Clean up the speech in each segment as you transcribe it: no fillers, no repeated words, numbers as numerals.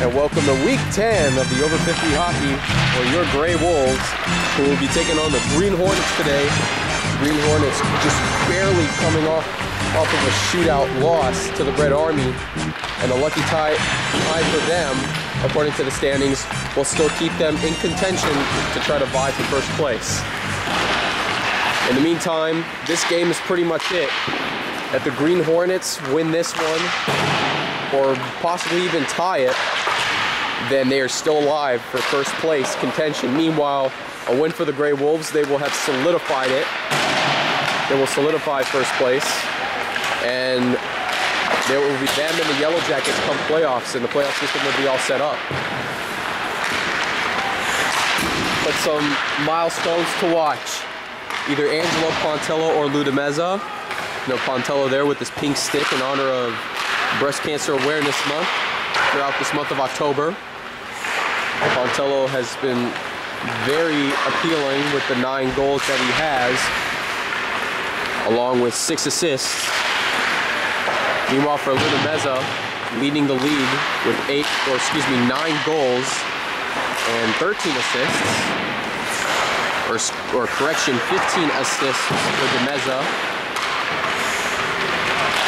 and welcome to week 10 of the Over 50 Hockey, where your Gray Wolves, who will be taking on the Green Hornets today. Green Hornets just barely coming off of a shootout loss to the Red Army, and a lucky tie for them, according to the standings, will still keep them in contention to try to vie for first place. In the meantime, this game is pretty much it. If the Green Hornets win this one, or possibly even tie it, then they are still alive for first place contention. Meanwhile, a win for the Gray Wolves, they will have solidified it. They will solidify first place, and there will be them and the Yellow Jackets come playoffs, and the playoff system will be all set up. But some milestones to watch. Either Angelo Pontello or Lou DeMezza. You know, Pontello there with his pink stick in honor of Breast Cancer Awareness Month throughout this month of October. Pontello has been very appealing with the 9 goals that he has, along with 6 assists. Meanwhile, for Lou DeMezza, leading the league with 9 goals and 13 assists, or correction, 15 assists for DeMezza.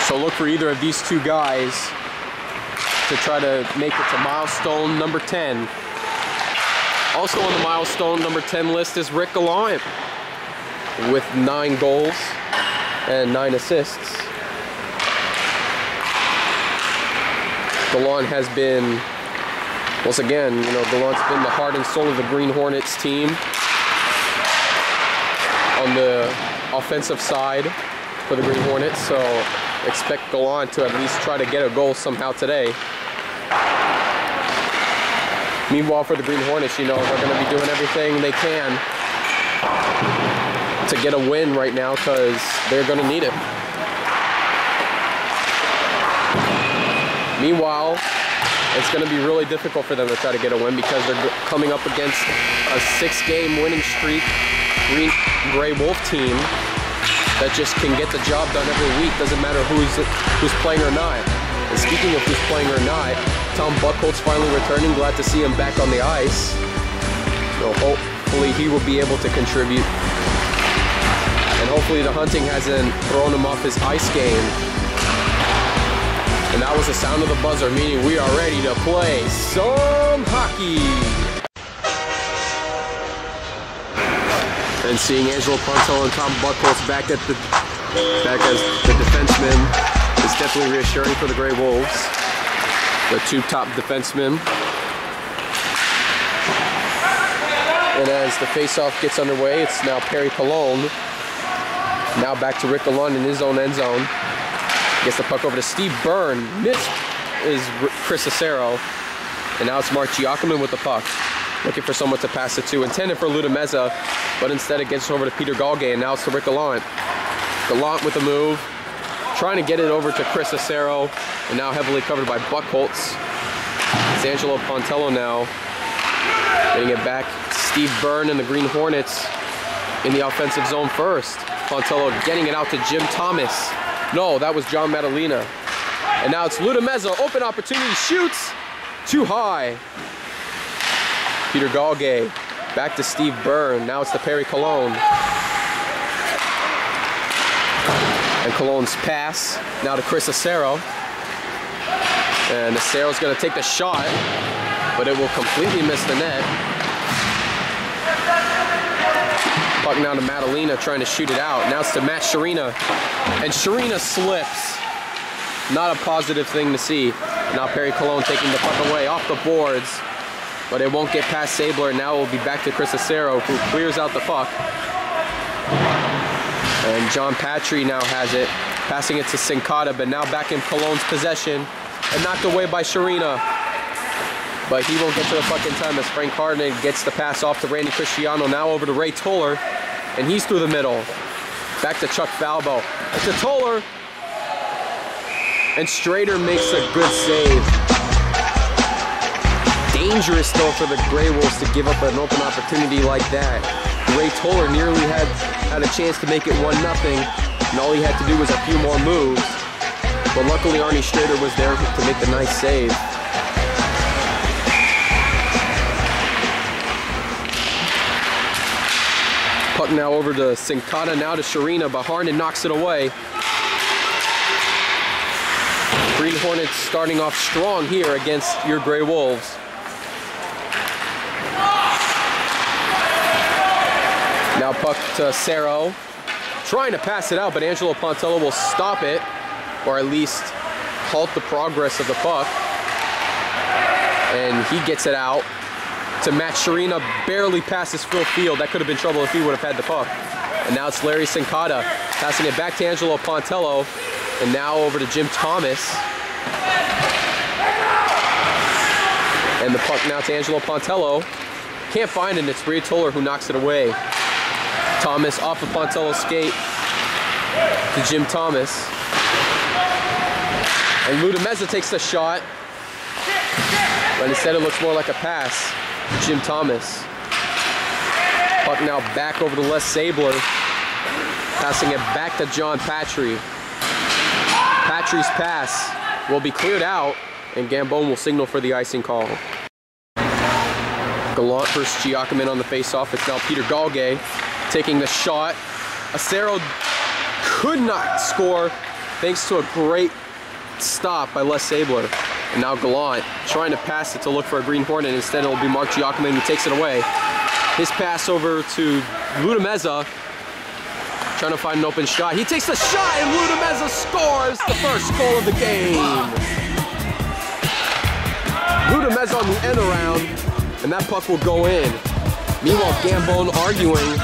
So look for either of these two guys to try to make it to milestone number 10. Also on the milestone number 10 list is Rick Gallant with 9 goals and 9 assists. Gallant has been, once again, you know, Gallant's been the heart and soul of the Green Hornets team on the offensive side for the Green Hornets, so expect Gallant to at least try to get a goal somehow today. Meanwhile, for the Green Hornets, you know, they're going to be doing everything they can to get a win right now, because they're going to need it. Meanwhile, it's going to be really difficult for them to try to get a win, because they're coming up against a 6-game winning streak Gray Wolf team that just can get the job done every week. Doesn't matter who's playing or not. And speaking of who's playing or not, Tom Buchholz finally returning. Glad to see him back on the ice. So hopefully he will be able to contribute. And hopefully the hunting hasn't thrown him off his ice game. And that was the sound of the buzzer, meaning we are ready to play some hockey. And seeing Angelo Pontello and Tom Buchholz back as the defensemen is definitely reassuring for the Gray Wolves. The 2 top defensemen. And as the faceoff gets underway, it's now Perry Cologne. Now back to Rick Gallant in his own end zone. Gets the puck over to Steve Byrne. Missed is Chris Acero. And now it's Mark Giacomin with the puck. Looking for someone to pass it to. Intended for Lou DeMezza, but instead it gets over to Peter Galgay, and now it's to Rick Gallant. Gallant with the move. Trying to get it over to Chris Acero, and now heavily covered by Buchholz. It's Angelo Pontello now. Getting it back. Steve Byrne and the Green Hornets in the offensive zone first. Pontello getting it out to Jim Thomas. No, that was John Madalena. And now it's Lou DeMezza. Open opportunity, shoots. Too high. Peter Galgay. Back to Steve Byrne. Now it's to Perry Cologne. And Cologne's pass. Now to Chris Acero. And Acero's going to take the shot, but it will completely miss the net. Puck now to Madalena trying to shoot it out. Now it's to Matt Sharina. And Sharina slips. Not a positive thing to see. Now Perry Cologne taking the puck away off the boards. But it won't get past Sabler. Now it will be back to Chris Acero, who clears out the puck. And John Patry now has it, passing it to Sincata, but now back in Cologne's possession, and knocked away by Sharina. But he won't get to the puck in time as Frank Harden gets the pass off to Randy Cristiano. Now over to Ray Toller, and he's through the middle. Back to Chuck Falbo. To Toller, and Strader makes a good save. Dangerous though for the Gray Wolves to give up an open opportunity like that. Ray Toller nearly had a chance to make it 1-0, and all he had to do was a few more moves. But luckily Arnie Strader was there to make the nice save. Puck now over to Sincata, now to Sharina, but Harned knocks it away. Green Hornets starting off strong here against your Grey Wolves. Now puck to Cerro, trying to pass it out, but Angelo Pontello will stop it, or at least halt the progress of the puck. And he gets it out to Matt Sharina, barely passes full field. That could have been trouble if he would have had the puck. And now it's Larry Sincata passing it back to Angelo Pontello, and now over to Jim Thomas. And the puck now to Angelo Pontello. Can't find it, and it's Rhea Toller who knocks it away. Thomas off of Pontello's skate to Jim Thomas. And Ludameza takes the shot, but instead it looks more like a pass. Jim Thomas. Puck now back over to Les Sabler, passing it back to John Patry. Patry's pass will be cleared out, and Gambone will signal for the icing call. Gallant versus Giacomin on the face-off. It's now Peter Galgay taking the shot. Acero could not score thanks to a great stop by Les Sabler. And now Gallant trying to pass it to look for a Green Hornet. Instead, it'll be Mark Giacomin who takes it away. His pass over to Ludameza, trying to find an open shot. He takes the shot, and Ludameza scores the first goal of the game. Ludameza on the end around, and that puck will go in. Meanwhile, Gambone arguing.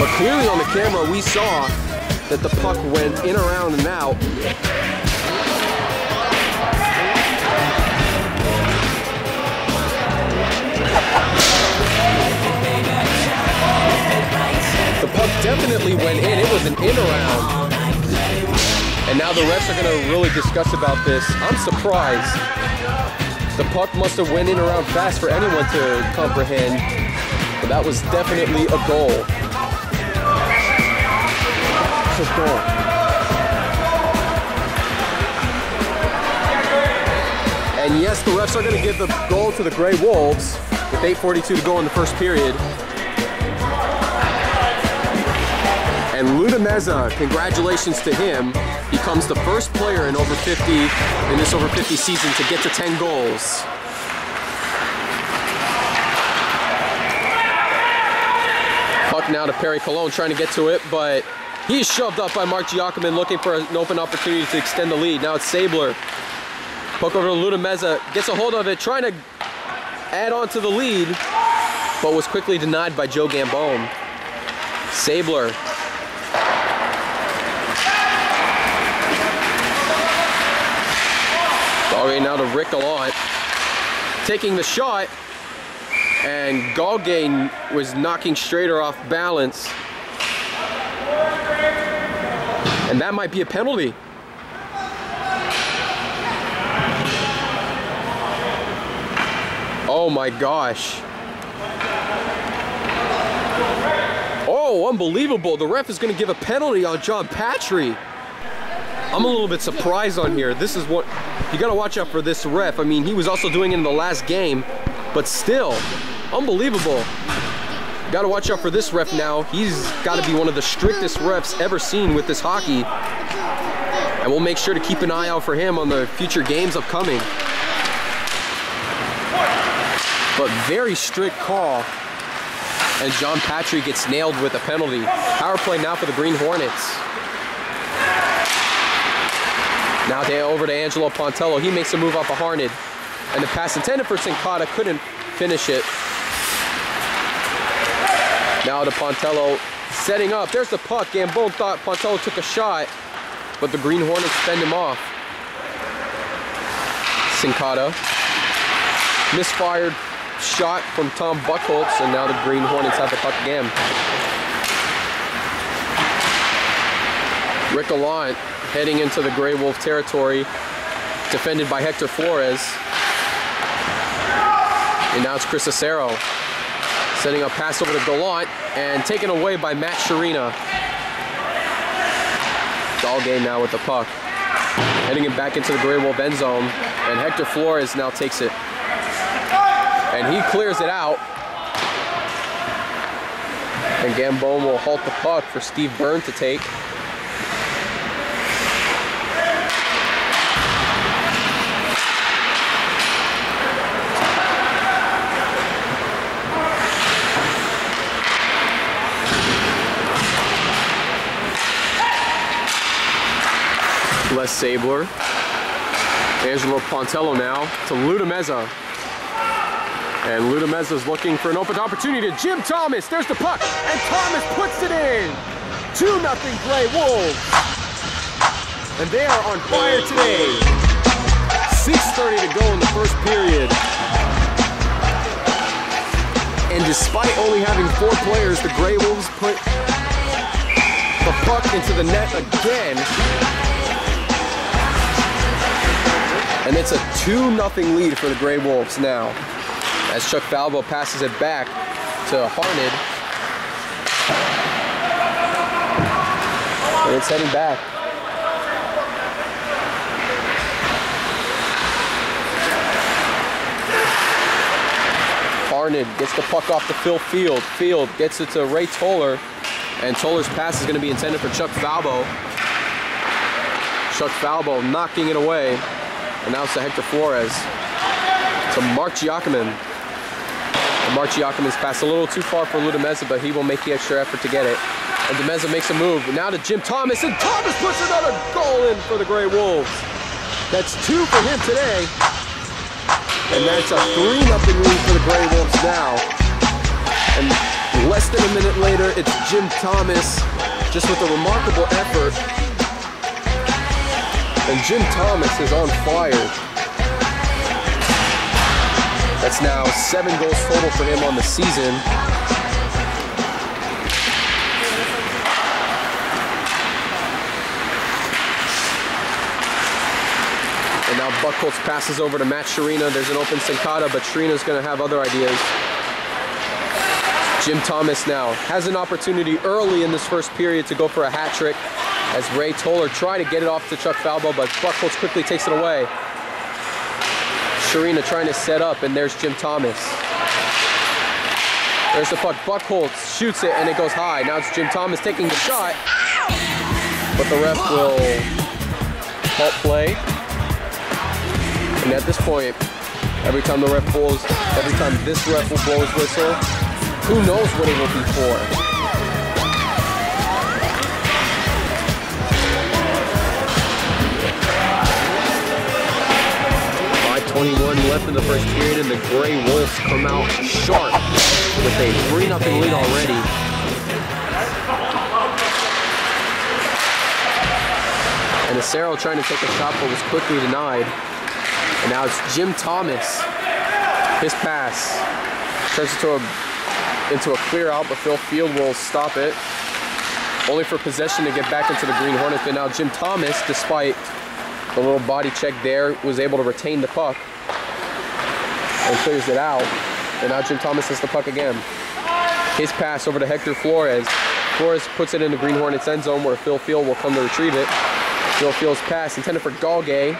But clearly on the camera, we saw that the puck went in, around, and out. The puck definitely went in. It was an in-around. And now the refs are going to really discuss about this. I'm surprised. The puck must have went in around fast for anyone to comprehend. But that was definitely a goal. And yes, the refs are going to give the goal to the Grey Wolves with 8:42 to go in the first period. And Ludameza, congratulations to him, becomes the first player in over 50 in this over 50 season to get to 10 goals. Puck now to Perry Cologne, trying to get to it, but he's shoved up by Mark Giacomin, looking for an open opportunity to extend the lead. Now it's Sabler. Puck over to Ludameza, gets a hold of it, trying to add on to the lead, but was quickly denied by Joe Gambone. Sabler. Galgay now to Rick Gallant, taking the shot, and Galgay was knocking Strader off balance. And that might be a penalty. Oh my gosh. Oh, unbelievable. The ref is going to give a penalty on John Patry. I'm a little bit surprised on here. This is what, you got to watch out for this ref. I mean, he was also doing it in the last game, but still, unbelievable. Got to watch out for this ref now. He's got to be one of the strictest refs ever seen with this hockey. And we'll make sure to keep an eye out for him on the future games upcoming. But very strict call. And John Patry gets nailed with a penalty. Power play now for the Green Hornets. Now over to Angelo Pontello. He makes a move off of Harned. And the pass intended for Sincata, couldn't finish it. Now to Pontello, setting up. There's the puck. Gambone thought Pontello took a shot, but the Green Hornets fend him off. Sincata. Misfired shot from Tom Buchholz, and now the Green Hornets have the puck again. Rick Gallant heading into the Grey Wolf territory, defended by Hector Flores. And now it's Chris Acero. Setting a pass over to Gallant and taken away by Matt Sharina. Galgay now with the puck. Heading it back into the Grey Wolf end zone, and Hector Flores now takes it. And he clears it out, And Gambone will halt the puck for Steve Byrne to take. Les Sabler. Angelo Pontello now to Ludamezza. And Ludamezza's looking for an open opportunity to Jim Thomas. There's the puck, and Thomas puts it in. 2-0 Gray Wolves. And they are on fire today. 6:30 to go in the first period. And despite only having 4 players, the Gray Wolves put the puck into the net again. And it's a 2-0 lead for the Gray Wolves now, as Chuck Falbo passes it back to Hornet. And it's heading back. Hornet gets the puck off to Phil Field. Field gets it to Ray Toller, and Toller's pass is going to be intended for Chuck Falbo. Chuck Falbo knocking it away. And now it's to Hector Flores, to Mark Giacomin. And Mark Giacomin's passed a little too far for Ludamezza, but he will make the extra effort to get it. And Demezza makes a move. Now to Jim Thomas, and Thomas puts another goal in for the Gray Wolves. That's 2 for him today. And that's a 3-0 lead for the Gray Wolves now. And less than a minute later, it's Jim Thomas, just with a remarkable effort. And Jim Thomas is on fire. That's now 7 goals total for him on the season. And now Buckholz passes over to Matt Sharina. There's an open Senkata, but Sharina's going to have other ideas. Jim Thomas now has an opportunity early in this first period to go for a hat trick, as Ray Toller tried to get it off to Chuck Falbo, but Buckholz quickly takes it away. Sharina trying to set up, and there's Jim Thomas. There's the puck. Buckholz shoots it, and it goes high. Now it's Jim Thomas taking the shot, but the ref will halt play. And at this point, every time the ref blows, every time this ref will blow his whistle, who knows what it will be for. 21 left in the first period, and the Gray Wolves come out sharp with a 3-0 lead already. And Acero trying to take a shot, but was quickly denied. And now it's Jim Thomas. His pass turns into a clear out, but Phil Field will stop it. Only for possession to get back into the Green Hornets. But now Jim Thomas, despite the little body check there, was able to retain the puck and clears it out. And now Jim Thomas has the puck again. His pass over to Hector Flores. Flores puts it in the Green Hornets end zone, where Phil Field will come to retrieve it. Phil Field's pass intended for Galgay.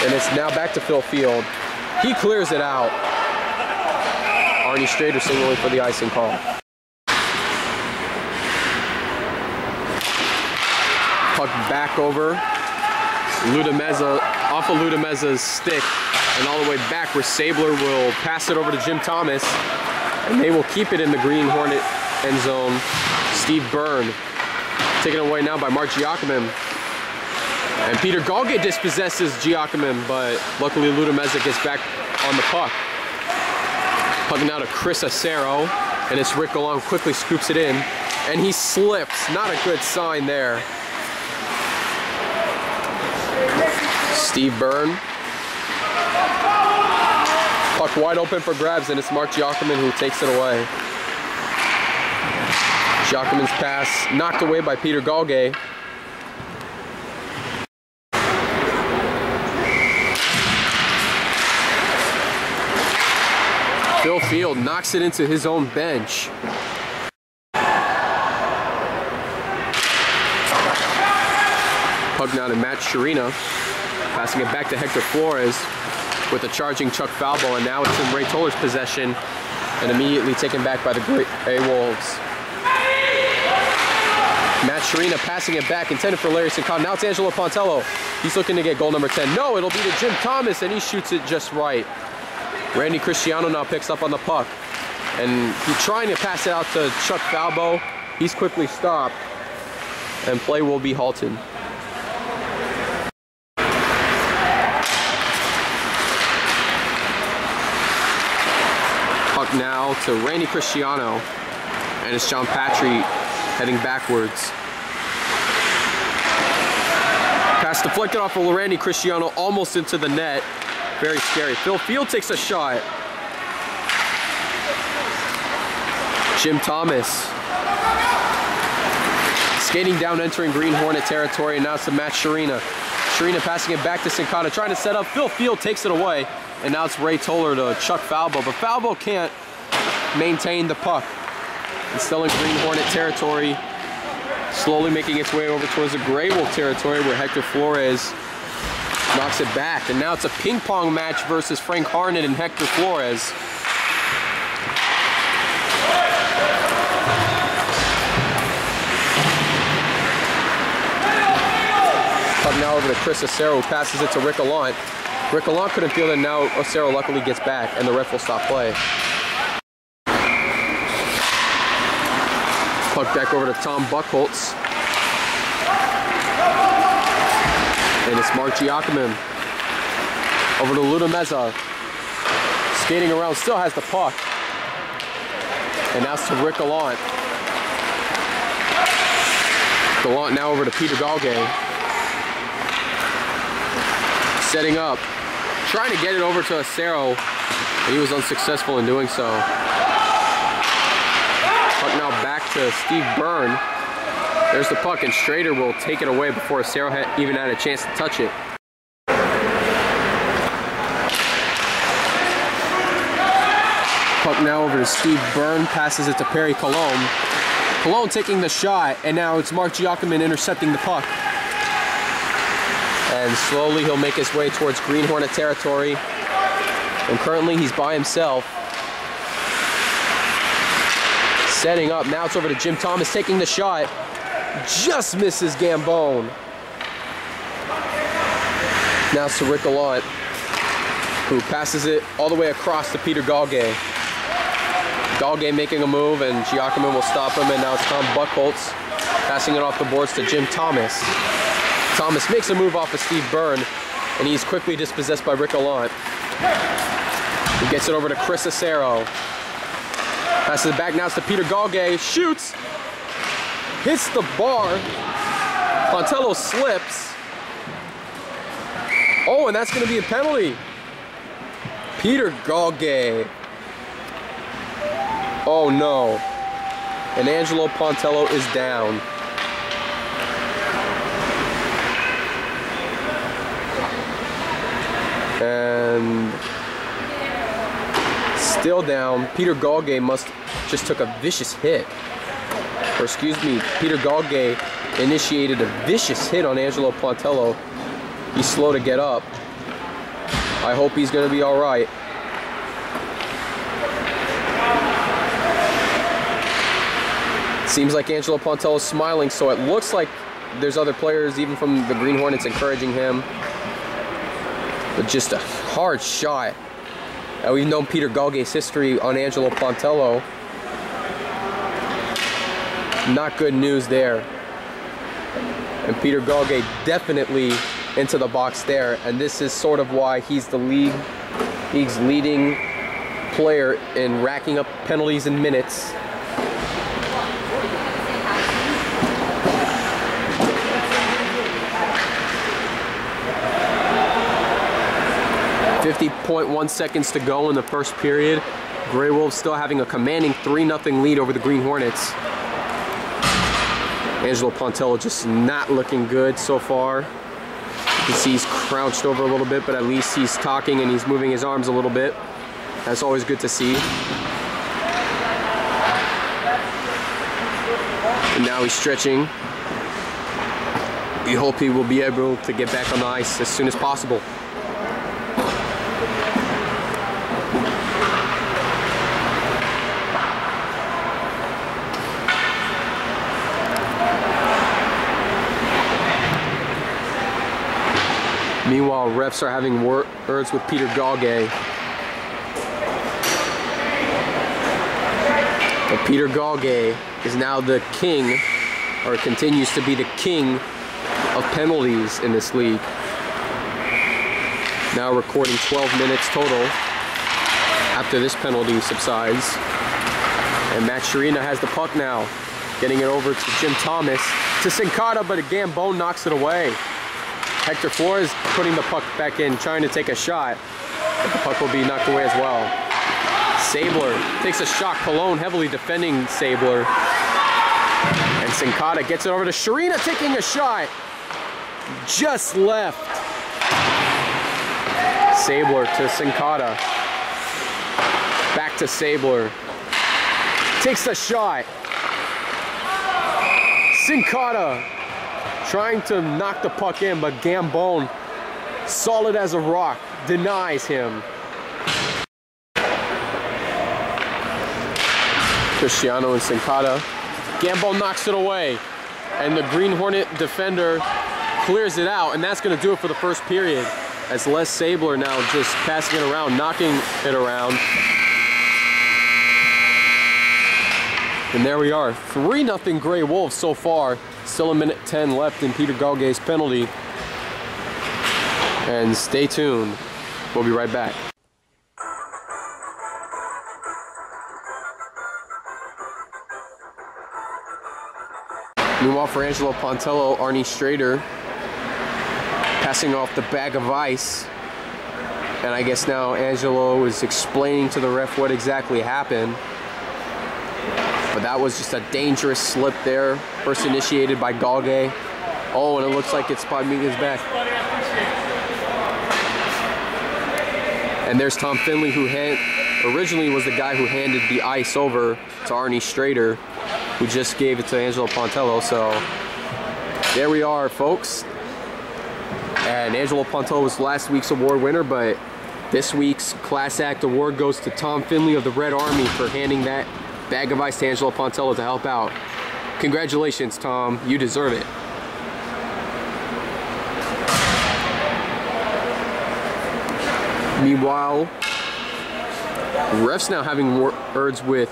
And it's now back to Phil Field. He clears it out. Arnie Strader signaling for the icing call. Puck back over. Ludamezza, off of Ludamezza's stick, and all the way back where Sabler will pass it over to Jim Thomas, and they will keep it in the Green Hornet end zone. Steve Byrne taken away now by Mark Giacomin. And Peter Galgay dispossesses Giacomin, but luckily Ludamezza gets back on the puck. Puck now to Chris Acero, and it's Rick Galong quickly scoops it in, and he slips. Not a good sign there. Steve Byrne. Puck wide open for grabs, and it's Mark Giacomin who takes it away. Giacomin's pass knocked away by Peter Galgay. Phil Field knocks it into his own bench. Puck now to Matt Sharina. Passing it back to Hector Flores with a charging Chuck Falbo, and now it's in Ray Toller's possession. and immediately taken back by the Grey Wolves. Matt Sharina passing it back, intended for Larry Sincon. Now it's Angelo Pontello. He's looking to get goal number 10. No, it'll be to Jim Thomas, and he shoots it just right. Randy Cristiano now picks up on the puck, and he's trying to pass it out to Chuck Falbo. He's quickly stopped, and play will be halted. Puck now to Randy Cristiano, and it's John Patry heading backwards. Pass deflected off of Randy Cristiano, almost into the net. Very scary. Phil Field takes a shot. Jim Thomas skating down, entering Green Hornet territory, and now it's to Matt Sharina. Sharina passing it back to Sincana, trying to set up. Phil Field takes it away, and now it's Ray Toller to Chuck Falbo, but Falbo can't maintain the puck. It's still in Green Hornet territory, slowly making its way over towards the Grey Wolf territory, where Hector Flores knocks it back. And now it's a ping pong match versus Frank Harnett and Hector Flores. Puck now over to Chris Acero, who passes it to Rick Allant. Rick Allant couldn't field it, and now Acero luckily gets back, and the ref will stop play. Puck back over to Tom Buchholz. And it's Mark Giacomin. Over to Luda Meza. Skating around, still has the puck. And now it's to Rick Allant. Gallant now over to Peter Galgay. Setting up. Trying to get it over to Acero. He was unsuccessful in doing so. Puck now back to Steve Byrne. There's the puck, and Strader will take it away before Acero even had a chance to touch it. Puck now over to Steve Byrne, passes it to Perry Colon. Colon taking the shot, and now it's Mark Giacomin intercepting the puck. And slowly he'll make his way towards Green Hornet territory. And currently he's by himself. Setting up, now it's over to Jim Thomas taking the shot. Just misses Gambone. Now it's to Rick Allant, who passes it all the way across to Peter Galgay. Galgay making a move, and Giacomin will stop him, and now it's Tom Buchholz passing it off the boards to Jim Thomas. Thomas makes a move off of Steve Byrne, and he's quickly dispossessed by Rick Allant. He gets it over to Chris Acero. Passes it back, now it's to Peter Galgay. Shoots. Hits the bar. Pontello slips. Oh, and that's going to be a penalty. Peter Galgay. Oh no. And Angelo Pontello is down. And still down. Peter Galgay just took a vicious hit. Or excuse me, Peter Galgay initiated a vicious hit on Angelo Pontello. He's slow to get up. I hope he's going to be all right. Seems like Angelo Pontello's smiling, so it looks like there's other players, even from the Green Hornets, encouraging him. But just a hard shot. We've known Peter Galgay's history on Angelo Pontello. Not good news there. And Peter Galgay definitely into the box there, and this is sort of why he's the league's leading player in racking up penalties and minutes. .1 seconds to go in the first period. Grey Wolves still having a commanding 3-0 lead over the Green Hornets. Angelo Pontello just not looking good so far. You can see he's crouched over a little bit, but at least he's talking and he's moving his arms a little bit. That's always good to see. And now he's stretching. We hope he will be able to get back on the ice as soon as possible. Meanwhile, refs are having words with Peter Gauguet. But Peter Gauguet is now the king, or continues to be the king of penalties in this league. Now recording 12 minutes total after this penalty subsides. And Matt Sharina has the puck now, getting it over to Jim Thomas, to Sincata, but again, Bone knocks it away. Hector Flores putting the puck back in, trying to take a shot, but the puck will be knocked away as well. Sabler takes a shot. Cologne heavily defending Sabler. And Sincata gets it over to Sharina, taking a shot. Just left. Sabler to Sincata. Back to Sabler. Takes the shot. Sincata trying to knock the puck in, but Gambone, solid as a rock, denies him. Cristiano and Sincata. Gambone knocks it away, and the Green Hornet defender clears it out, and that's going to do it for the first period, as Les Sabler now just passing it around, knocking it around. And there we are, 3-0 Gray Wolves so far. Still a minute 10 left in Peter Gauguet's penalty. And stay tuned, we'll be right back. Meanwhile, for Angelo Pontello, Arnie Strader passing off the bag of ice. And I guess now Angelo is explaining to the ref what exactly happened. But that was just a dangerous slip there, first initiated by Gauguet. Oh, and it looks like it's by Minga's back. And there's Tom Finley, who originally was the guy who handed the ice over to Arnie Strader, who just gave it to Angelo Pontello. So there we are, folks. And Angelo Pontello was last week's award winner, but this week's Class Act award goes to Tom Finley of the Red Army for handing that bag of ice to Angelo Pontello to help out. Congratulations, Tom. You deserve it. Meanwhile, refs now having words with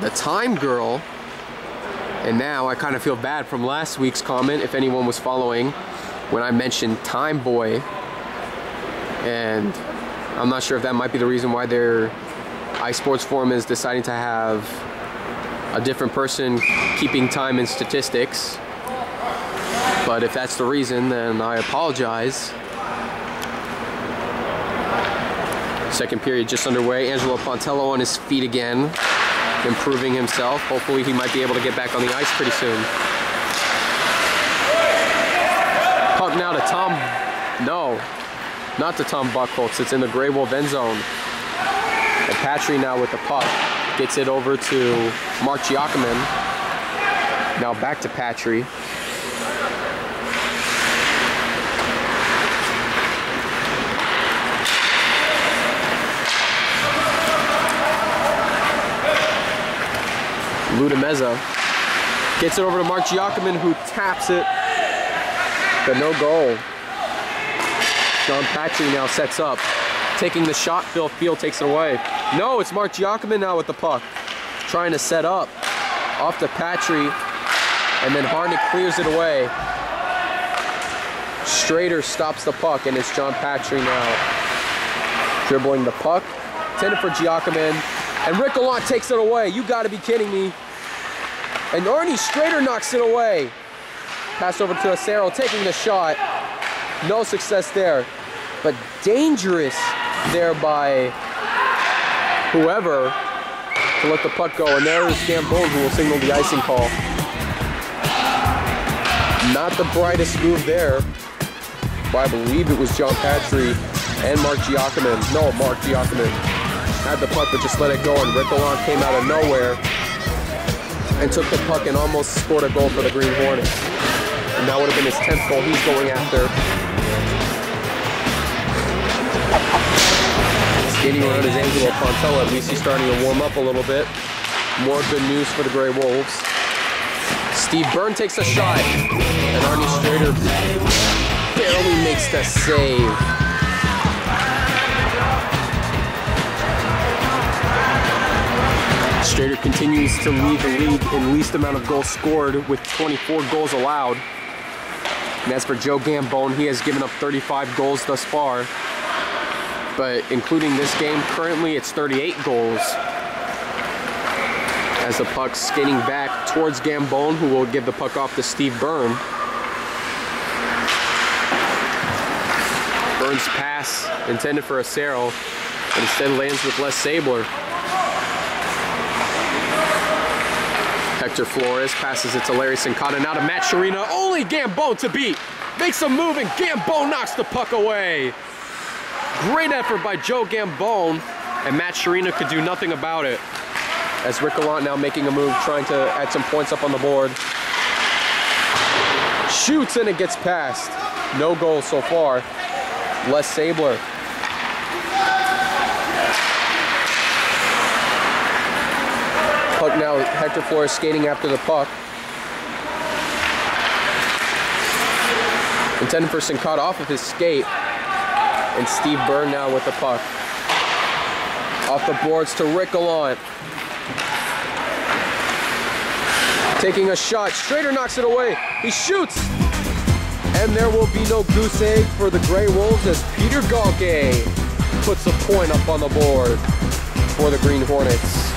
the time girl. And now I kind of feel bad from last week's comment, if anyone was following, when I mentioned Time Boy. And I'm not sure if that might be the reason why their iSports Forum is deciding to have a different person keeping time and statistics. But if that's the reason, then I apologize. Second period just underway. Angelo Pontello on his feet again, improving himself. Hopefully he might be able to get back on the ice pretty soon. Puck now to Tom, no, not to Tom Buchholz. It's in the Gray Wolf end zone. And Patry now with the puck, gets it over to Mark Giacomin. Now back to Patry. Ludameza gets it over to Mark Giacomin, who taps it, but no goal. John Patry now sets up, taking the shot. Phil Field takes it away. No, it's Mark Giacomin now with the puck, trying to set up off to Patry, and then Harnick clears it away. Strader stops the puck, and it's John Patry now dribbling the puck, intended for Giacomin, and Rick Gallant takes it away. You got to be kidding me. And Arnie Strader knocks it away. Pass over to Acero, taking the shot. No success there, but dangerous there by whoever to let the puck go. And there is Gambone, who will signal the icing call. Not the brightest move there, but I believe it was John Patry and Mark Giacomin. No, Mark Giacomin had the puck, but just let it go, and Rick Gallant came out of nowhere and took the puck and almost scored a goal for the Green Hornets. And that would have been his 10th goal he's going after. Skating around is Angelo Pontello. At least he's starting to warm up a little bit. More good news for the Gray Wolves. Steve Byrne takes a shot, and Arnie Strader barely makes the save. Strader continues to lead the league in least amount of goals scored with 24 goals allowed. And as for Joe Gambone, he has given up 35 goals thus far. But including this game, currently it's 38 goals. As the puck's skating back towards Gambone, who will give the puck off to Steve Byrne. Byrne's pass intended for Acero, but instead lands with Les Sabler. Hector Flores passes it to Larry Sincata, now to Matt Sharina. Only Gambone to beat. Makes a move and Gambone knocks the puck away. Great effort by Joe Gambone, and Matt Sharina could do nothing about it. As Rick Gallant now making a move, trying to add some points up on the board. Shoots and it gets past. No goals so far. Les Sabler. Puck now, Hector Flores skating after the puck. Intended for Sincata off of his skate. And Steve Byrne now with the puck. Off the boards to Rick Gallant. Taking a shot, Strader knocks it away. He shoots. And there will be no goose egg for the Grey Wolves as Peter Galke puts a point up on the board for the Green Hornets.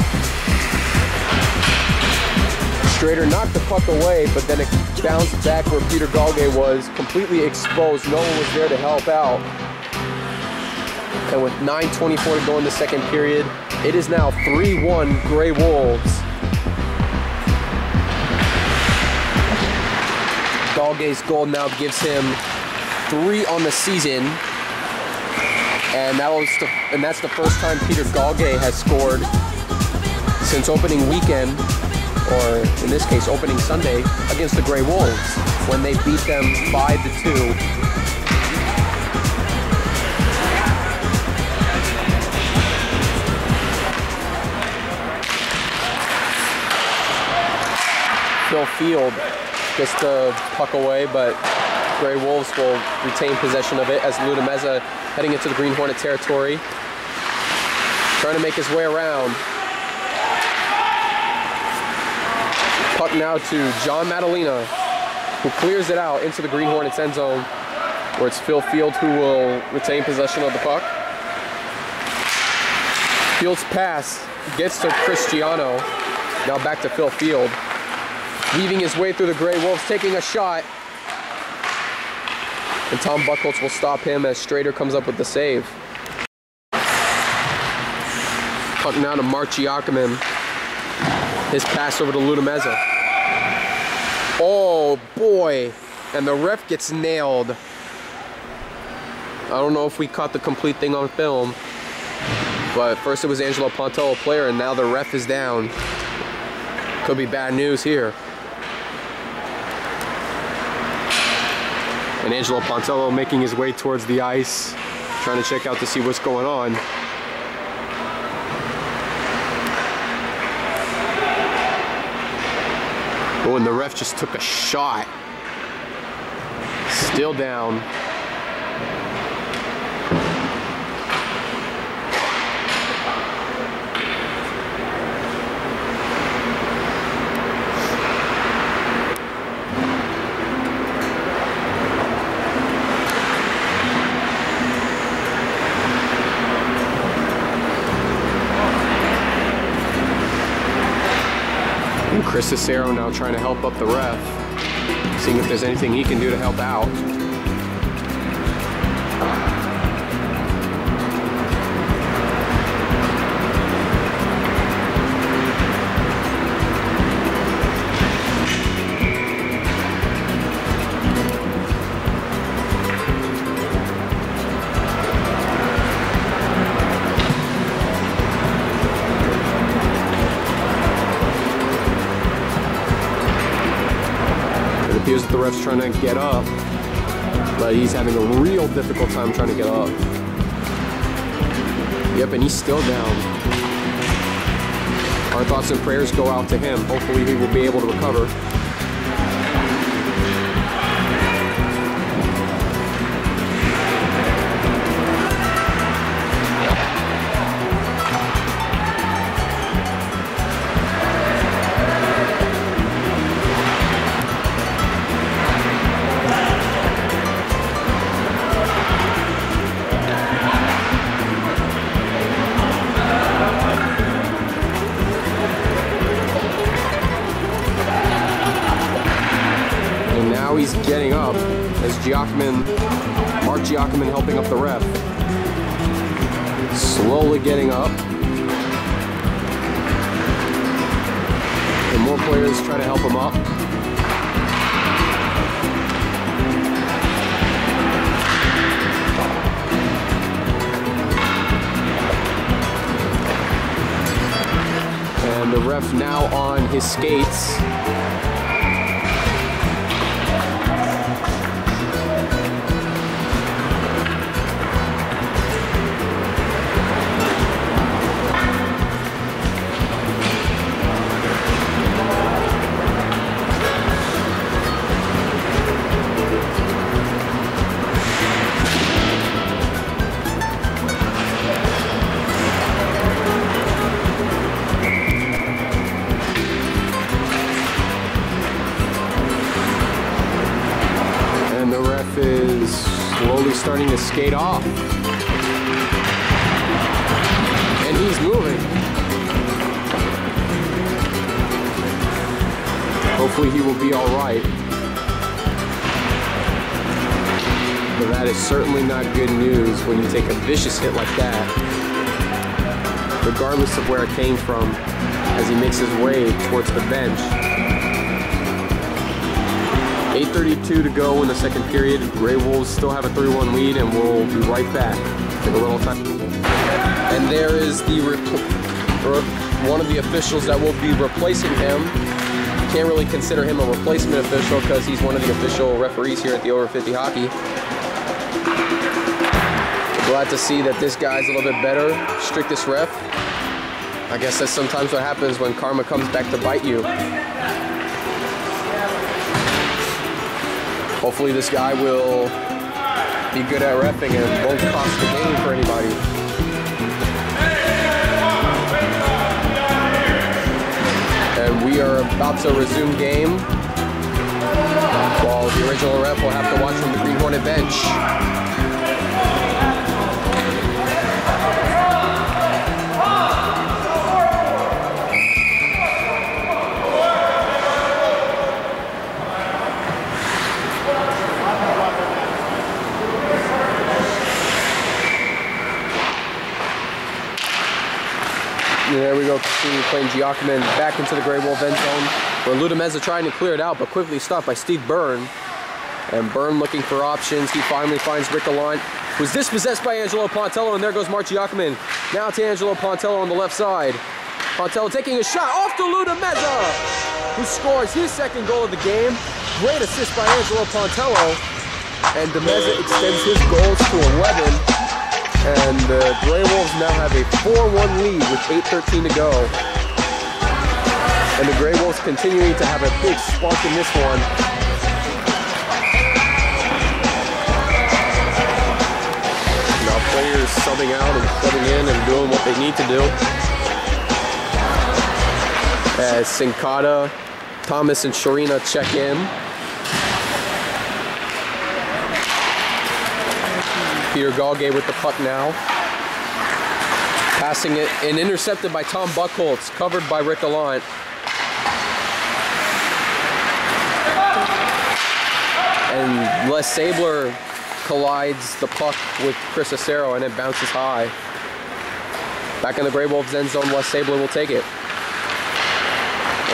Strader knocked the puck away, but then it bounced back where Peter Galke was, completely exposed. No one was there to help out. And with 9:24 to go in the second period, it is now 3-1 Grey Wolves. Galke's goal now gives him 3 on the season. And that's the first time Peter Galke has scored since opening weekend, or in this case, opening Sunday, against the Grey Wolves, when they beat them 5-2. Phil Field gets the puck away, but Grey Wolves will retain possession of it as Ludameza heading into the Green Hornet territory, trying to make his way around. Puck now to John Madalena, who clears it out into the Green Hornets end zone, where it's Phil Field who will retain possession of the puck. Field's pass gets to Cristiano, now back to Phil Field. Weaving his way through the Grey Wolves, taking a shot. And Tom Buchholz will stop him as Strader comes up with the save. Puck now to Marchi Ackerman. His pass over to Ludameza. Oh boy, and the ref gets nailed. I don't know if we caught the complete thing on film, but first it was Angelo Pontello, player, and now the ref is down. Could be bad news here. And Angelo Pontello making his way towards the ice, trying to check out to see what's going on. Oh, and the ref just took a shot. Still down. Chris Acero now trying to help up the ref, seeing if there's anything he can do to help out. Appears that the ref's trying to get up, but he's having a real difficult time trying to get up. Yep, and he's still down. Our thoughts and prayers go out to him. Hopefully he will be able to recover. getting up as Mark Giacomin helping up the ref. Slowly getting up. And more players try to help him up. And the ref now on his skates. Is slowly starting to skate off. And he's moving. Hopefully he will be all right. But that is certainly not good news when you take a vicious hit like that, regardless of where it came from, as he makes his way towards the bench. 8:32 to go in the second period. Gray Wolves still have a 3-1 lead, and we'll be right back. Take a little time. And there is one of the officials that will be replacing him. Can't really consider him a replacement official because he's one of the official referees here at the Over 50 Hockey. Glad to see that this guy's a little bit better, strictest ref. I guess that's sometimes what happens when karma comes back to bite you. Hopefully this guy will be good at reffing and won't cost the game for anybody. And we are about to resume game, while the original ref will have to watch from the Green Hornet bench. There we go, continue playing Giacomin back into the Grey Wolf end zone, where Ludameza trying to clear it out, but quickly stopped by Steve Byrne. And Byrne looking for options. He finally finds Rick Gallant, who's dispossessed by Angelo Pontello, and there goes Mark Giacomin. Now to Angelo Pontello on the left side. Pontello taking a shot off to Ludameza, who scores his second goal of the game. Great assist by Angelo Pontello. And Demeza extends his goals to 11. And the Grey Wolves now have a 4-1 lead with 8:13 to go. And the Grey Wolves continuing to have a big spark in this one. Now players subbing out and subbing in and doing what they need to do. As Sincata, Thomas, and Sharina check in. Peter Galgay with the puck now. Passing it and intercepted by Tom Buchholz, covered by Rick Gallant. And Les Sabler collides the puck with Chris Acero, and it bounces high. Back in the Grey Wolves end zone, Les Sabler will take it.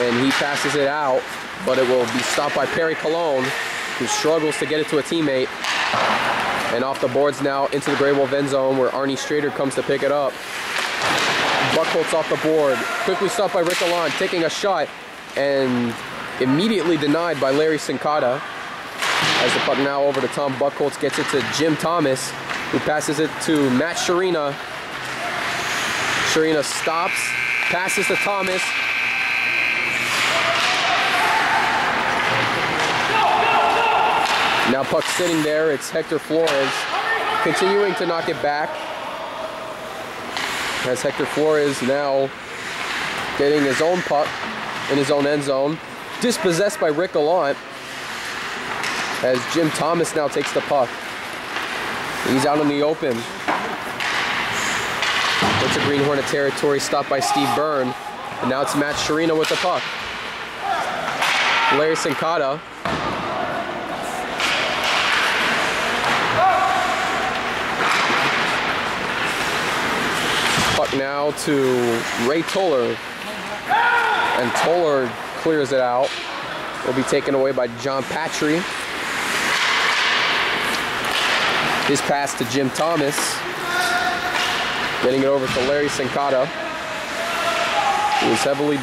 And he passes it out, but it will be stopped by Perry Cologne, who struggles to get it to a teammate. And off the boards now into the Grey Wolf end zone, where Arnie Strader comes to pick it up. Buchholz off the board, quickly stopped by Rick Gallant, taking a shot, and immediately denied by Larry Sincata. As the puck now over to Tom Buchholz, gets it to Jim Thomas, who passes it to Matt Sharina. Sharina stops, passes to Thomas. Now puck sitting there, it's Hector Flores continuing to knock it back. As Hector Flores now getting his own puck in his own end zone. Dispossessed by Rick Gallant. As Jim Thomas now takes the puck. He's out in the open. It's a Green Hornet territory, stopped by Steve Byrne. And now it's Matt Sharina with the puck. Larry Sincata Puck now to Ray Toller. And Toller clears it out. Will be taken away by John Patry. His pass to Jim Thomas. Getting it over to Larry Sincata, who is heavily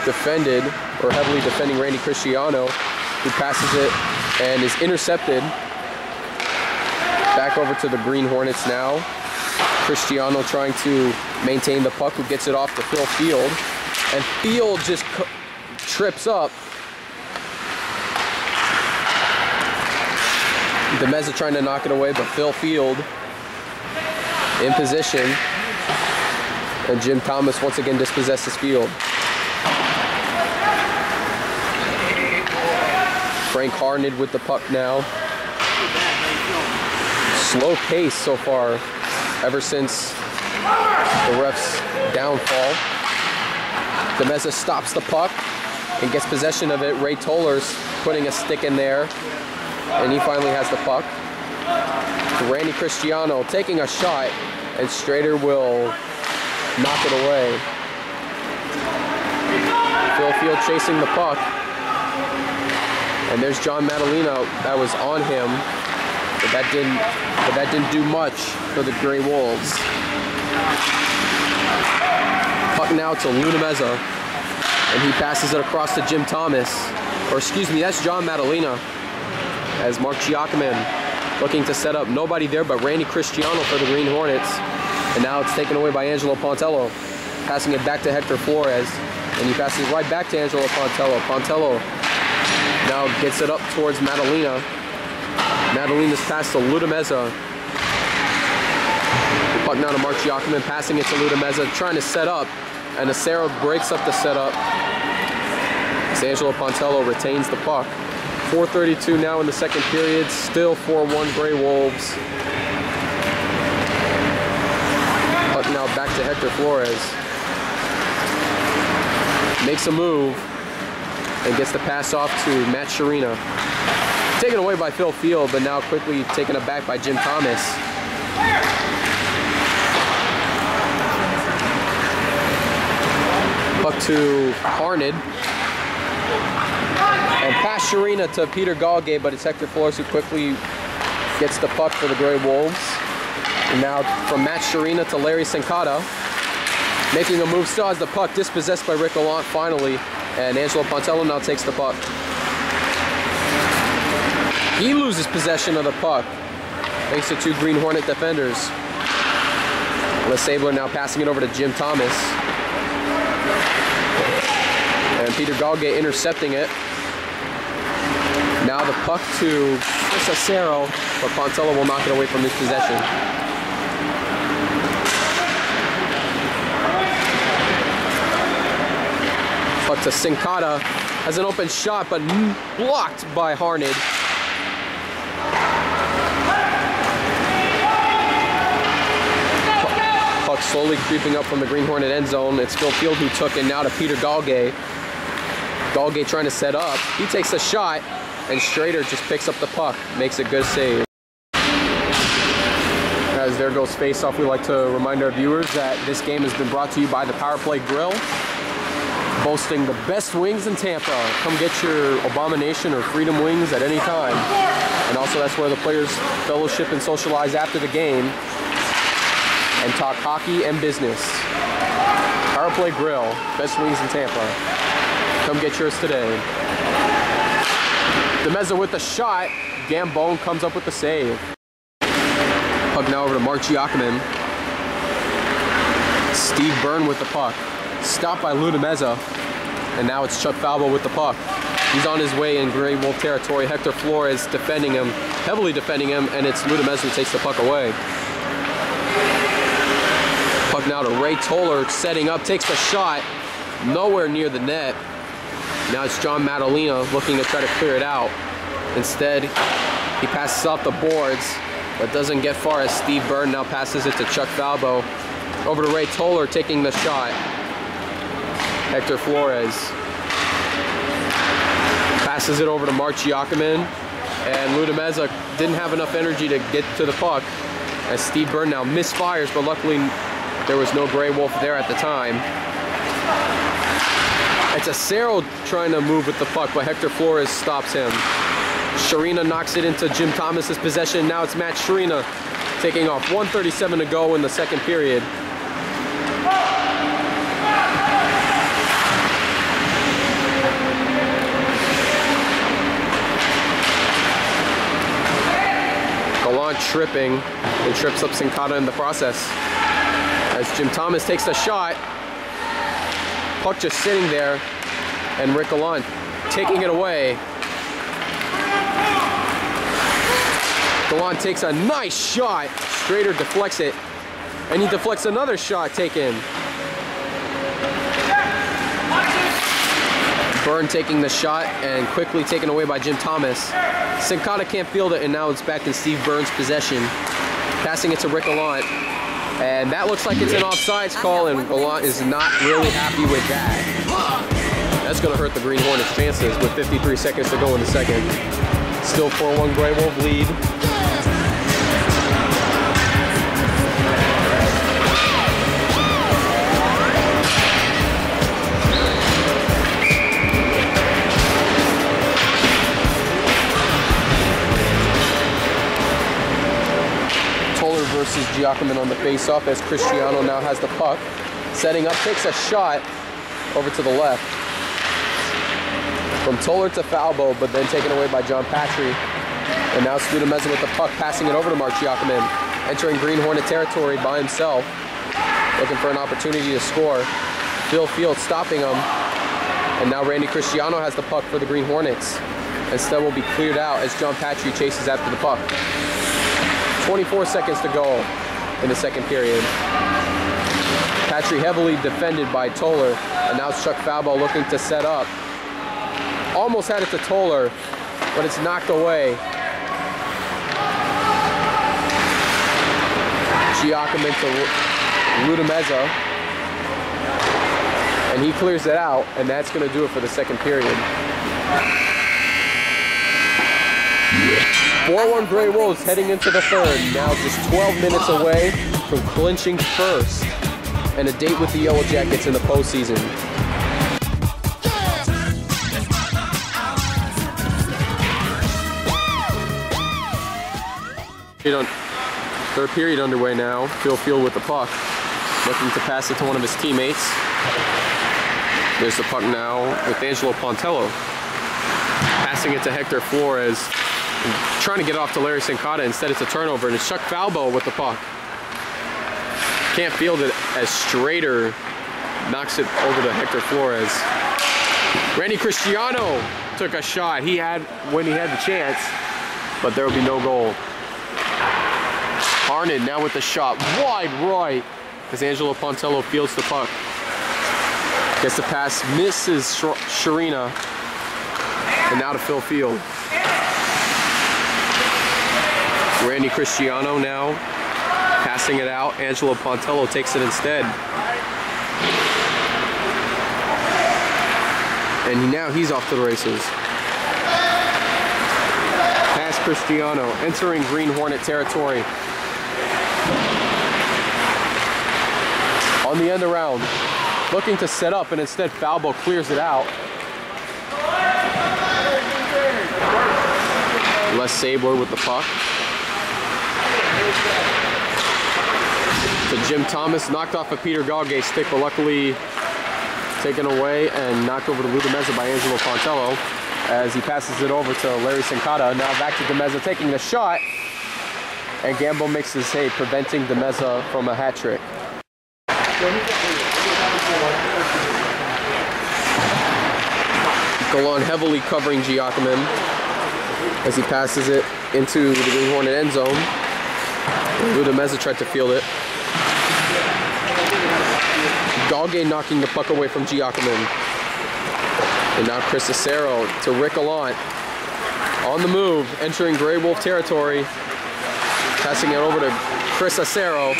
defending Randy Cristiano, who passes it and is intercepted. Back over to the Green Hornets now. Cristiano trying to maintain the puck, who gets it off to Phil Field. And Field just trips up. DeMeza trying to knock it away, but Phil Field in position. And Jim Thomas once again dispossesses Field. Frank Harned with the puck now. Slow pace so far ever since the ref's downfall. DeMeza stops the puck and gets possession of it. Ray Toller's putting a stick in there, and he finally has the puck. Randy Cristiano taking a shot, and Strader will knock it away. Phil Field chasing the puck, and there's John Madalena that was on him, but that didn't do much for the Grey Wolves. Puck now to Lunameza, and he passes it across to Jim Thomas, or excuse me, that's John Madalena, as Mark Giacomin looking to set up. Nobody there but Randy Cristiano for the Green Hornets, and now it's taken away by Angelo Pontello, passing it back to Hector Flores, and he passes right back to Angelo Pontello. Pontello now gets it up towards Madalena. Madalena's pass to Ludameza. The puck now to Mark Giacomin, passing it to Ludameza, trying to set up, and Acero breaks up the setup. Angelo Pontello retains the puck. 4:32 now in the second period, still 4-1 Grey Wolves. Puck now back to Hector Flores. Makes a move and gets the pass off to Matt Sharina. Taken away by Phil Field, but now quickly taken aback by Jim Thomas. Puck to Harned. And pass Sharina to Peter Galgay, but it's Hector Flores who quickly gets the puck for the Grey Wolves. And now from Matt Sharina to Larry Sincata. Making a move, still has the puck, dispossessed by Rick Gallant finally. And Angelo Pontello now takes the puck. He loses possession of the puck, thanks to two Green Hornet defenders. Les Sabler now passing it over to Jim Thomas. And Peter Galgay intercepting it. Now the puck to Chris Acero, but Pontello will knock it away from his possession. Puck to Sincata, has an open shot, but blocked by Harned. Puck slowly creeping up from the Green Hornet end zone. It's Phil Field who took it, now to Peter Galgay. Galgay trying to set up. He takes a shot, and Strader just picks up the puck, makes a good save. As there goes face-off, we like to remind our viewers that this game has been brought to you by the Power Play Grill, boasting the best wings in Tampa. Come get your Abomination or Freedom Wings at any time. And also that's where the players fellowship and socialize after the game and talk hockey and business. Power Play Grill, best wings in Tampa. Come get yours today. DeMeza with the shot. Gambone comes up with the save. Puck now over to Mark Giacomin. Steve Byrne with the puck. Stopped by Lou DeMeza. And now it's Chuck Falbo with the puck. He's on his way in Grey Wolf territory. Hector Flores defending him, heavily defending him, and it's Lou DeMeza who takes the puck away. Puck now to Ray Toller, setting up, takes the shot. Nowhere near the net. Now it's John Madalena looking to try to clear it out. Instead, he passes off the boards, but doesn't get far as Steve Byrne now passes it to Chuck Falbo. Over to Ray Toller taking the shot. Hector Flores passes it over to Mark Giacomin, and Lou DeMeza didn't have enough energy to get to the puck as Steve Byrne now misfires, but luckily There was no Gray Wolf there at the time. It's Acero trying to move with the puck, but Hector Flores stops him. Sharina knocks it into Jim Thomas's possession. Now it's Matt Sharina taking off. 1:37 to go in the second period. Gallant tripping and trips up Sincata in the process. As Jim Thomas takes a shot, puck just sitting there, and Rick Gallant taking it away. Gallant takes a nice shot. Strader deflects it, and he deflects another shot taken. Byrne taking the shot and quickly taken away by Jim Thomas. Sincata can't field it, and now it's back in Steve Byrne's possession. Passing it to Rick Gallant, and that looks like it's an offsides call, and Gallant is not really happy with that. That's going to hurt the Green Hornets' chances with 53 seconds to go in the second. Still 4-1 Gray Wolf lead. Versus Giacomin on the face-off as Cristiano now has the puck. Setting up, takes a shot over to the left. From Toller to Falbo, but then taken away by John Patry. And now Scudamezza with the puck, passing it over to Mark Giacomin. Entering Green Hornet territory by himself. Looking for an opportunity to score. Phil Field stopping him. And now Randy Cristiano has the puck for the Green Hornets. Instead will be cleared out as John Patry chases after the puck. 24 seconds to go in the second period. Patry heavily defended by Toller, and now it's Chuck Falbo looking to set up. Almost had it to Toller, but it's knocked away. Giacomin to Ludamezza, and he clears it out, and that's going to do it for the second period. 4-1 Gray Wolves heading into the third. Now just 12 minutes away from clinching first and a date with the Yellow Jackets in the postseason. Third period underway now. Phil Field with the puck, looking to pass it to one of his teammates. There's the puck now with Angelo Pontello. Passing it to Hector Flores. Trying to get off to Larry Sincata. Instead it's a turnover, and it's Chuck Falbo with the puck. Can't field it as Strader knocks it over to Hector Flores. Randy Cristiano took a shot when he had the chance, but there will be no goal. Harned now with the shot wide right as Angelo Pontello fields the puck. Gets the pass, misses Sharina, and now to Phil Field. Randy Cristiano now passing it out. Angelo Pontello takes it instead. And now he's off to the races. Pass Cristiano, entering Green Hornet territory. On the end around, looking to set up, and instead Falbo clears it out. Les Sabler with the puck. To Jim Thomas, knocked off of Peter Gaugay's stick, but luckily taken away and knocked over to Ludamezza by Angelo Pontello as he passes it over to Larry Sincata. Now back to Demezza taking the shot, and Gambo makes his save, preventing Demezza from a hat trick. Gallant heavily covering Giacomin as he passes it into the Green Hornet end zone. Ludamezza tried to field it. Gaugay knocking the puck away from Giacomin. And now Chris Acero to Rick Gallant. On the move, entering Gray Wolf territory. Passing it over to Chris Acero.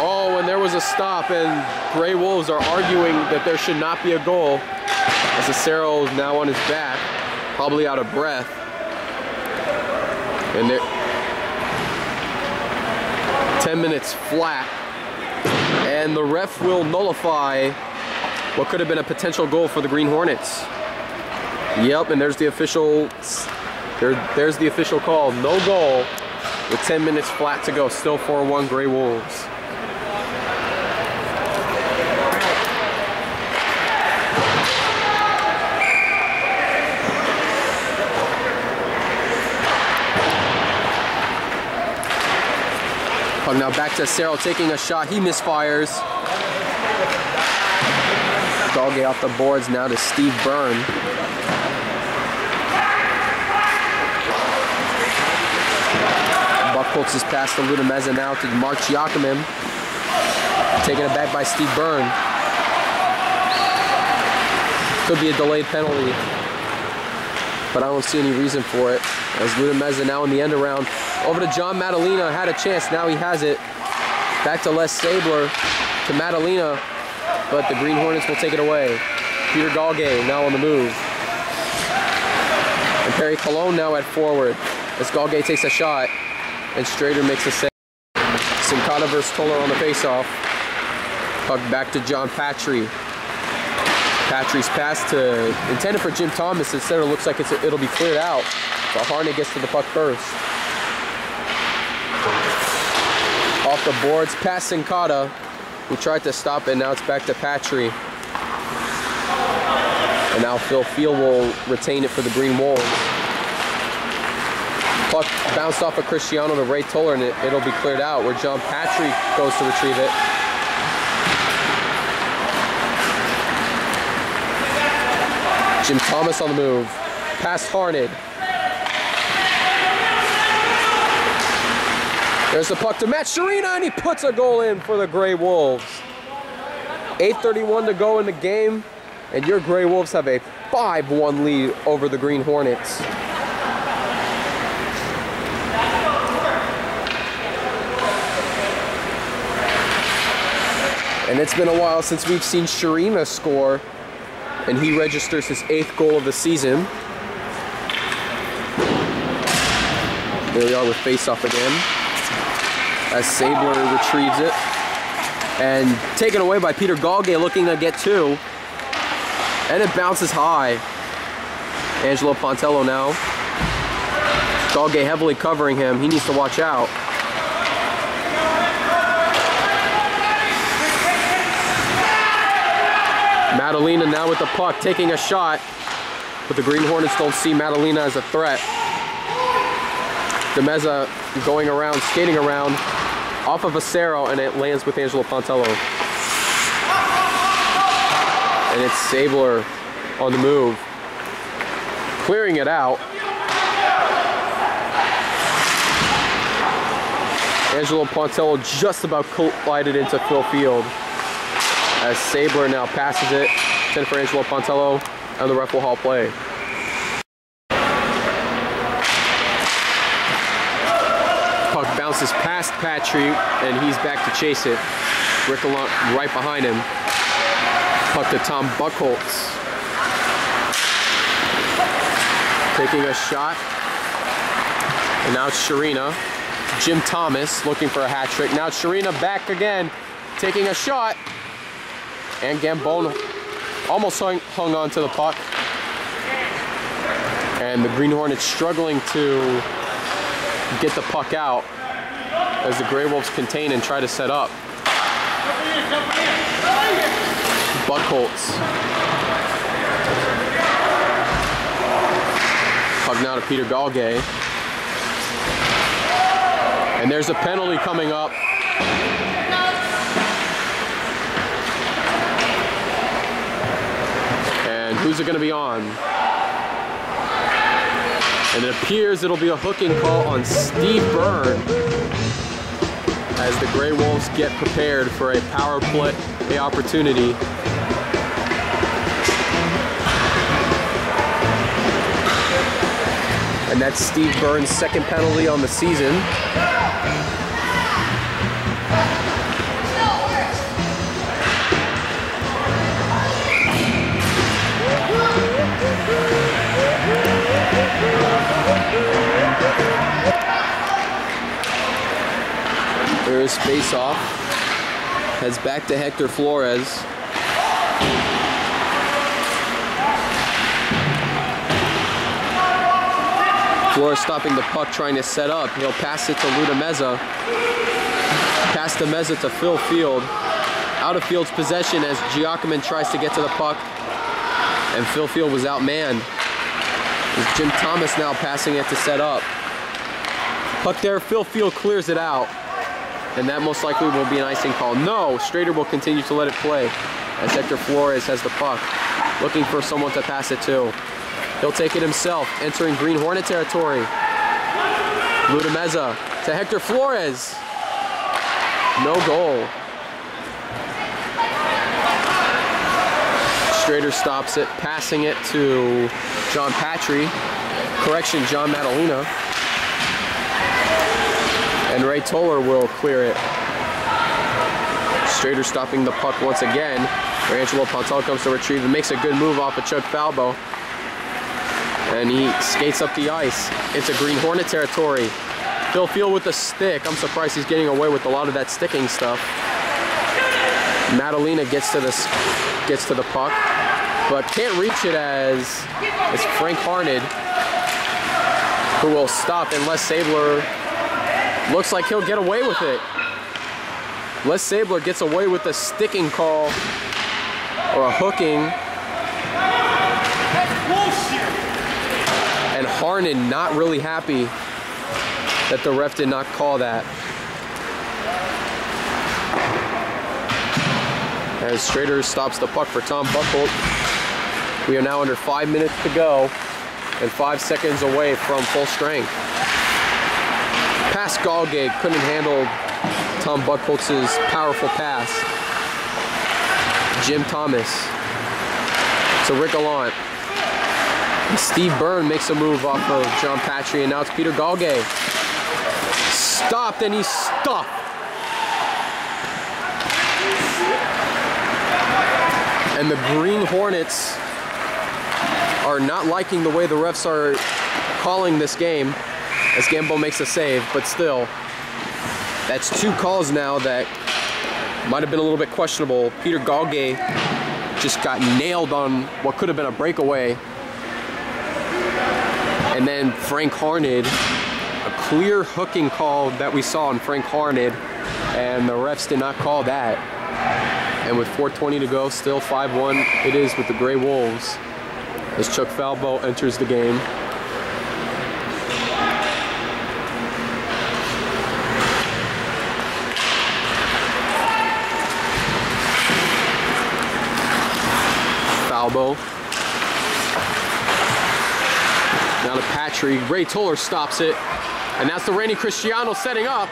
Oh, and there was a stop, and Gray Wolves are arguing that there should not be a goal. As Acero is now on his back, probably out of breath. And there... 10 minutes flat. And the ref will nullify what could have been a potential goal for the Green Hornets. Yep, and there's the official call. No goal with 10 minutes flat to go. Still 4-1 Gray Wolves. Now back to Cerro taking a shot. He misfires. Galgay off the boards now to Steve Byrne. Buckholz is passed to Ludameza now to Mark Giacomim. Taken it back by Steve Byrne. Could be a delayed penalty, but I don't see any reason for it. As Ludameza now in the end around. Over to John Madalena, had a chance, now he has it. Back to Les Sabler, to Madalena, but the Green Hornets will take it away. Peter Galgay now on the move. And Perry Colon now at forward, as Galgay takes a shot, and Strader makes a save. Sincata versus Toller on the faceoff. Puck back to John Patry. Patry's pass intended for Jim Thomas, instead it looks like it'll be cleared out, but Harnett gets to the puck first. Off the boards, past Sincata, who tried to stop it. Now it's back to Patry. And now Phil Field will retain it for the Green Wolves. Puck bounced off of Cristiano to Ray Toller, and it'll be cleared out, where John Patry goes to retrieve it. Jim Thomas on the move. Past Harnett. There's the puck to Matt Sharina, and he puts a goal in for the Gray Wolves. 8:31 to go in the game, and your Gray Wolves have a 5-1 lead over the Green Hornets. And it's been a while since we've seen Sharina score, and he registers his 8th goal of the season. There we are with face-off again, as Sabler retrieves it. And taken away by Peter Galgay, looking to get 2. And it bounces high. Angelo Pontello now. Galgay heavily covering him. He needs to watch out. Madalena now with the puck, taking a shot. But the Green Hornets don't see Madalena as a threat. Demeza going around, skating around, off of Acero, and it lands with Angelo Pontello. And it's Sabler on the move, clearing it out. Angelo Pontello just about collided into Phil Field, as Sabler now passes it, 10 for Angelo Pontello, and the ref will halt play. Puck bounces past Patry, and he's back to chase it. Rick right behind him. Puck to Tom Buckholz. Taking a shot. And now it's Sharina. Jim Thomas looking for a hat trick. Now it's Sharina back again, taking a shot. And Gambone almost hung on to the puck. And the Green Hornets struggling to get the puck out as the Grey Wolves contain and try to set up. Buckholz. Puck now to Peter Galgay. And there's a penalty coming up. And who's it going to be on? And it appears it'll be a hooking call on Steve Byrne, as the Grey Wolves get prepared for a power play opportunity. And that's Steve Byrne's second penalty on the season. There's this face-off. Heads back to Hector Flores. Flores stopping the puck, trying to set up. He'll pass it to Ludameza. Pass to Meza to Phil Field. Out of Field's possession as Giacomin tries to get to the puck. And Phil Field was outmanned. It's Jim Thomas now passing it to set up. Puck there, Phil Field clears it out. And that most likely will be an icing call. No, Strader will continue to let it play as Hector Flores has the puck. Looking for someone to pass it to. He'll take it himself, entering Green Hornet territory. Ludameza to Hector Flores. No goal. Strader stops it, passing it to John Patry. Correction, John Madalena. And Ray Toller will clear it. Strader stopping the puck once again. Where Angelo Pontel comes to retrieve and makes a good move off of Chuck Falbo. And he skates up the ice into Green Hornet territory. Phil Field with the stick. I'm surprised he's getting away with a lot of that sticking stuff. Madalena gets to the puck, but can't reach it as it's Frank Harned who will stop, and Les Sabler looks like he'll get away with it. Les Sabler gets away with the sticking call or a hooking. And Harned not really happy that the ref did not call that. As Strader stops the puck for Tom Buchholz. We are now under 5 minutes to go and 5 seconds away from full strength. Pass Galgay couldn't handle Tom Buchholz's powerful pass. Jim Thomas to Rick Gallant. Steve Byrne makes a move off of John Patry, and now it's Peter Galgay. Stopped, and he's stuffed. And the Green Hornets are not liking the way the refs are calling this game as Gambo makes a save, but still, that's 2 calls now that might have been a little bit questionable. Peter Galgay just got nailed on what could have been a breakaway. And then Frank Harned, a clear hooking call that we saw on Frank Harned, and the refs did not call that. And with 4:20 to go, still 5-1 it is with the Gray Wolves as Chuck Falbo enters the game. Falbo. Now to Patry. Ray Toller stops it. And that's the Randy Cristiano setting up.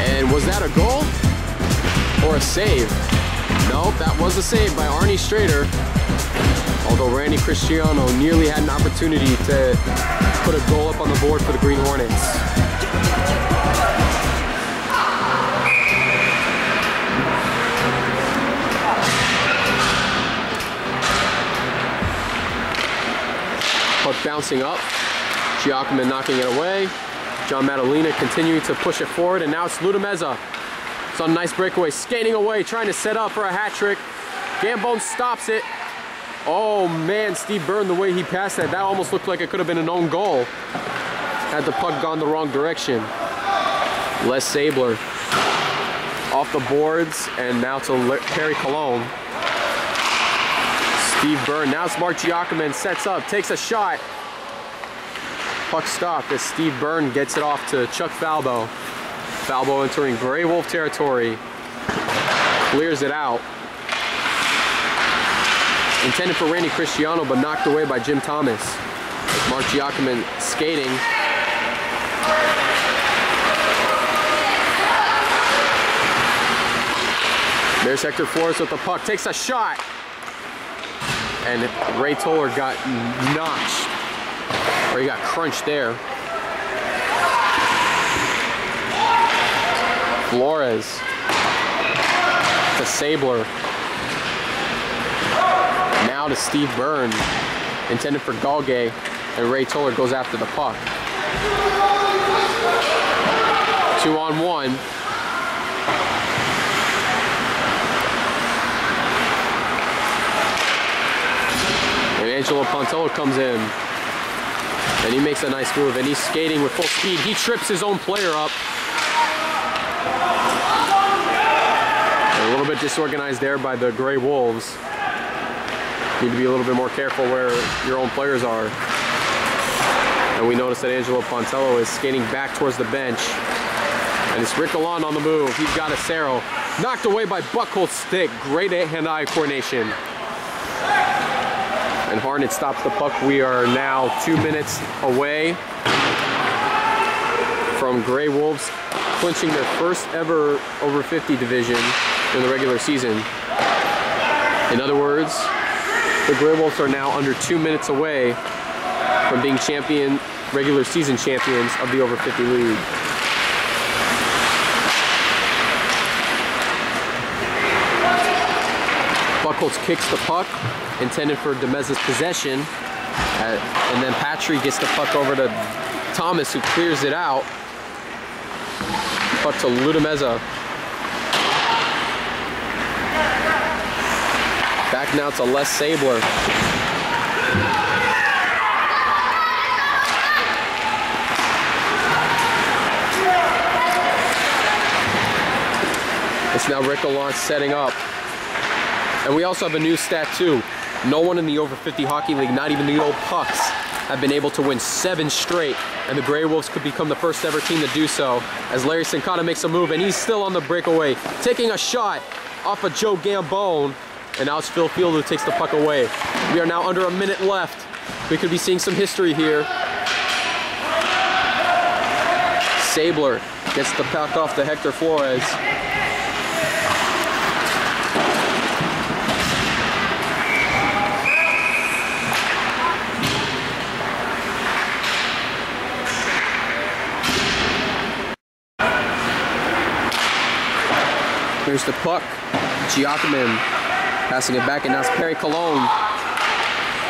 And was that a goal? Or a save? Nope, that was a save by Arnie Strader. Although Randy Cristiano nearly had an opportunity to put a goal up on the board for the Green Hornets. Puck bouncing up. Giacomin knocking it away. John Madalena continuing to push it forward, and now it's Ludameza. It's on a nice breakaway, skating away, trying to set up for a hat trick. Gambone stops it. Oh man, Steve Byrne, the way he passed that, that almost looked like it could have been an own goal had the puck gone the wrong direction. Les Sabler off the boards, and now to Perry Cologne. Steve Byrne, now it's Mark Giacomin, sets up, takes a shot. Puck stopped as Steve Byrne gets it off to Chuck Falbo. Falbo entering Gray Wolf territory. Clears it out. Intended for Randy Cristiano, but knocked away by Jim Thomas. Mark Giacomin skating. There's Hector Flores with the puck. Takes a shot. And Ray Toller got notched. Or he got crunched there. Flores to Sabler. Now to Steve Byrne. Intended for Galgay. And Ray Toller goes after the puck. 2-on-1. And Angelo Pontello comes in. And he makes a nice move, and he's skating with full speed. He trips his own player up. And a little bit disorganized there by the Gray Wolves. Need to be a little bit more careful where your own players are. And we notice that Angelo Pontello is skating back towards the bench. And it's Rick Alon on the move. He's got Acero. Knocked away by Buckholz's stick. Great hand-eye coordination. And Hornets stops the puck. We are now 2 minutes away from Gray Wolves clinching their first ever over 50 division in the regular season. In other words, the Gray Wolves are now under 2 minutes away from being regular season champions of the over 50 league. Buckholz kicks the puck, intended for Demez's possession, and then Patry gets the puck over to Thomas, who clears it out. Puck to Ludameza. Back now to Les Sabler. It's now Rick Alon setting up. And we also have a new stat too. No one in the over 50 hockey league, not even the old Pucks, have been able to win 7 straight. And the Gray Wolves could become the first ever team to do so, as Larry Sincata makes a move, and he's still on the breakaway, taking a shot off of Joe Gambone. And now it's Phil Field who takes the puck away. We are now under a minute left. We could be seeing some history here. Sabler gets the puck off to Hector Flores. Here's the puck. Giacomin passing it back, and now it's Perry Cologne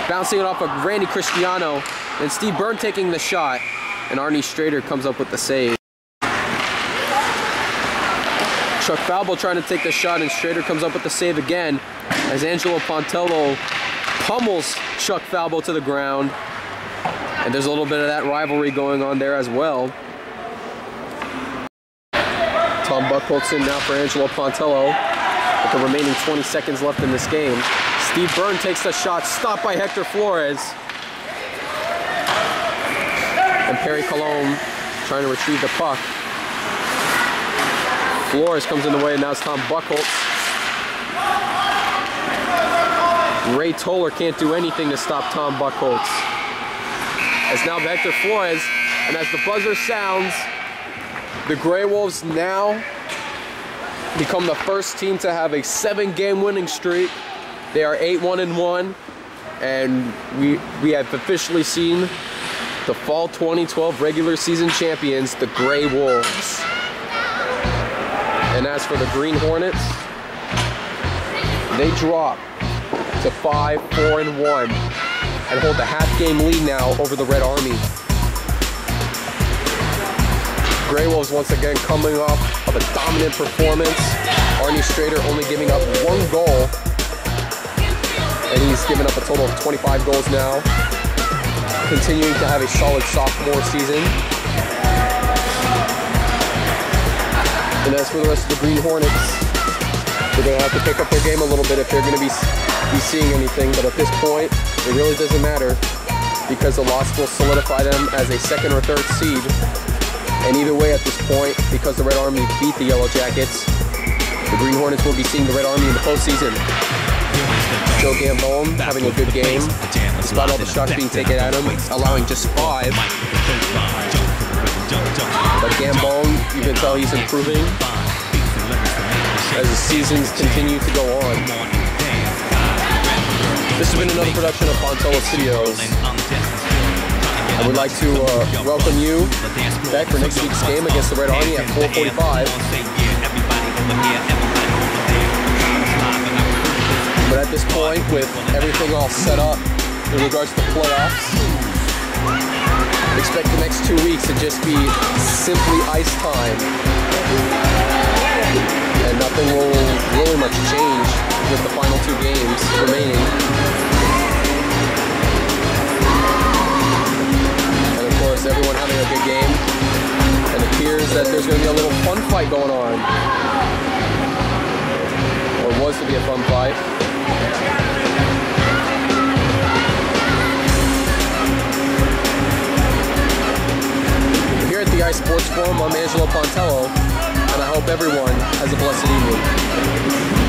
bouncing it off of Randy Cristiano, and Steve Byrne taking the shot, and Arnie Strader comes up with the save. Chuck Falbo trying to take the shot, and Strader comes up with the save again as Angelo Pontello pummels Chuck Falbo to the ground, and there's a little bit of that rivalry going on there as well. Tom Buckholz in now for Angelo Pontello with the remaining 20 seconds left in this game. Steve Byrne takes the shot, stopped by Hector Flores. And Perry Cologne trying to retrieve the puck. Flores comes in the way, and now it's Tom Buckholz. Ray Toller can't do anything to stop Tom Buckholz. As now Hector Flores, and as the buzzer sounds, the Gray Wolves now become the first team to have a 7-game winning streak. They are 8-1-1, and we have officially seen the fall 2012 regular season champions, the Gray Wolves. And as for the Green Hornets, they drop to 5-4-1 and hold the half-game lead now over the Red Army. Gray Wolves once again coming off of a dominant performance. Arnie Strader only giving up 1 goal, and he's given up a total of 25 goals now, continuing to have a solid sophomore season. And as for the rest of the Green Hornets, they're going to have to pick up their game a little bit if they're going to be seeing anything. But at this point, it really doesn't matter, because the loss will solidify them as a 2nd or 3rd seed. And either way at this point, because the Red Army beat the Yellow Jackets, the Green Hornets will be seeing the Red Army in the postseason. Joe Gambone having a good game, despite all the shots being taken at him, allowing just 5. But Gambone, you can tell he's improving as the seasons continue to go on. This has been another production of Pontello Studios. I would like to welcome you back for next week's game against the Red Army at 4:45. But at this point, with everything all set up in regards to the playoffs, Expect the next 2 weeks to just be simply ice time. And nothing will really much change with the final 2 games remaining. And of course, everyone having a good game. And it appears that there's going to be a little fun fight going on. Or was to be a fun fight. Here at the Ice Sports Forum, I'm Angelo Pontello, and I hope everyone has a blessed evening.